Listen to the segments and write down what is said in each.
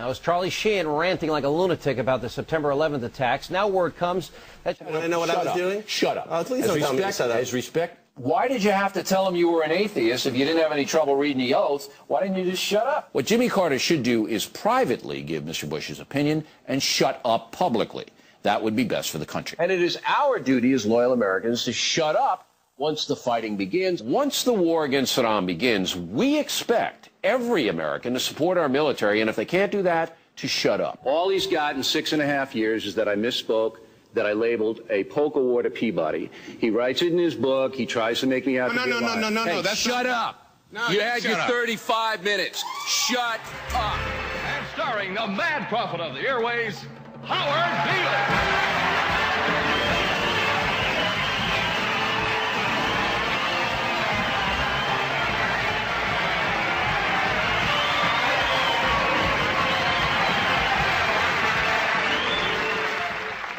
Now, as Charlie Sheen ranting like a lunatic about the September 11th attacks, now word comes that... Want to know what I was doing? Shut up. Please don't tell me to shut up. As respect, why did you have to tell him you were an atheist if you didn't have any trouble reading the oath? Why didn't you just shut up? What Jimmy Carter should do is privately give Mr. Bush his opinion and shut up publicly. That would be best for the country. And it is our duty as loyal Americans to shut up once the fighting begins. Once the war against Saddam begins, we expect every American to support our military, and if they can't do that, to shut up. All he's got in 6.5 years is that I misspoke, that I labeled a polka war to Peabody. He writes it in his book. He tries to make me out to be a liar. No, that's shut up. No, you had your up. 35 minutes. Shut up. And starring the mad prophet of the airways, Howard Beale.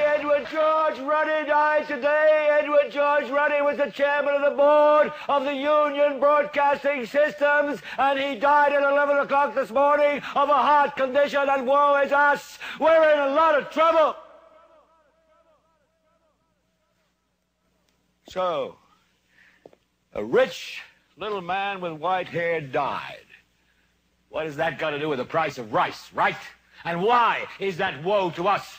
Edward George Ruddy died today. Edward George Ruddy was the chairman of the board of the Union Broadcasting Systems, and he died at 11 o'clock this morning of a heart condition, and woe is us. We're in a lot of trouble. So, a rich little man with white hair died. What has that got to do with the price of rice, right? And why is that woe to us?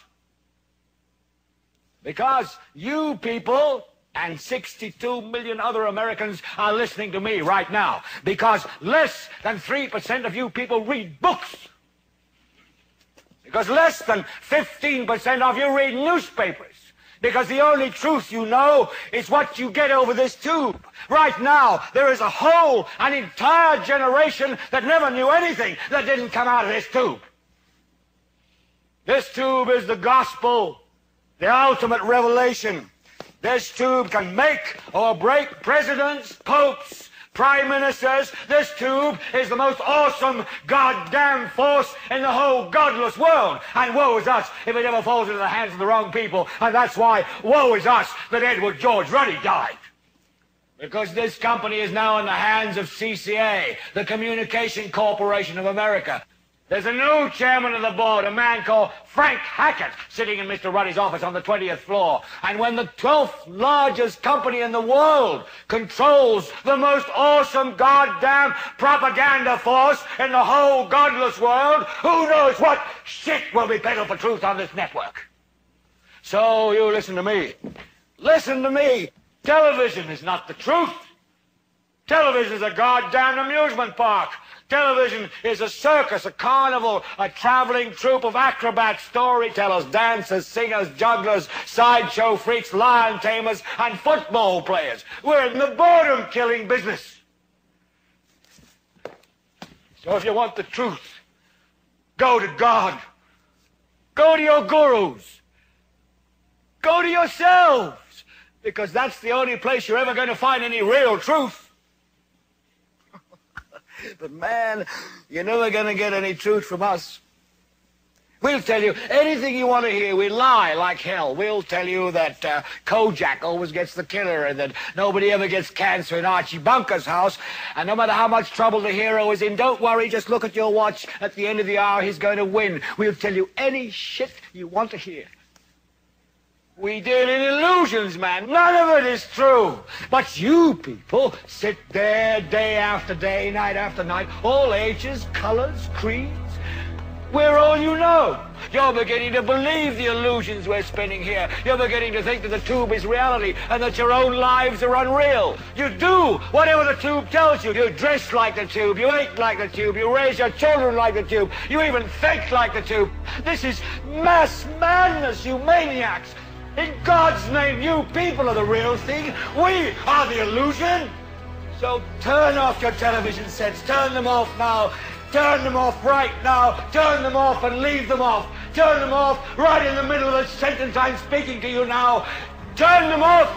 Because you people and 62 million other Americans are listening to me right now. Because less than 3% of you people read books. Because less than 15% of you read newspapers. Because the only truth you know is what you get over this tube. Right now, there is an entire generation that never knew anything that didn't come out of this tube. This tube is the gospel. The ultimate revelation. This tube can make or break presidents, popes, prime ministers. This tube is the most awesome goddamn force in the whole godless world. And woe is us if it ever falls into the hands of the wrong people. And that's why woe is us that Edward George Ruddy died. Because this company is now in the hands of CCA, the Communication Corporation of America. There's a new chairman of the board, a man called Frank Hackett, sitting in Mr. Ruddy's office on the 20th floor. And when the 12th largest company in the world controls the most awesome goddamn propaganda force in the whole godless world, who knows what shit will be peddled for truth on this network? So you listen to me. Listen to me. Television is not the truth. Television is a goddamn amusement park. Television is a circus, a carnival, a traveling troupe of acrobats, storytellers, dancers, singers, jugglers, sideshow freaks, lion tamers, and football players. We're in the boredom-killing business. So if you want the truth, go to God. Go to your gurus. Go to yourselves. Because that's the only place you're ever going to find any real truth. But man, you're never going to get any truth from us. We'll tell you anything you want to hear. We lie like hell. We'll tell you that Kojak always gets the killer and that nobody ever gets cancer in Archie Bunker's house. And no matter how much trouble the hero is in, don't worry, just look at your watch. At the end of the hour, he's going to win. We'll tell you any shit you want to hear. We deal in illusions, man. None of it is true. But you people sit there day after day, night after night, all ages, colors, creeds. We're all you know. You're beginning to believe the illusions we're spinning here. You're beginning to think that the tube is reality and that your own lives are unreal. You do whatever the tube tells you. You dress like the tube. You eat like the tube. You raise your children like the tube. You even think like the tube. This is mass madness, you maniacs. In God's name, you people are the real thing. We are the illusion. So turn off your television sets. Turn them off now. Turn them off right now. Turn them off and leave them off. Turn them off right in the middle of the sentence I'm speaking to you now. Turn them off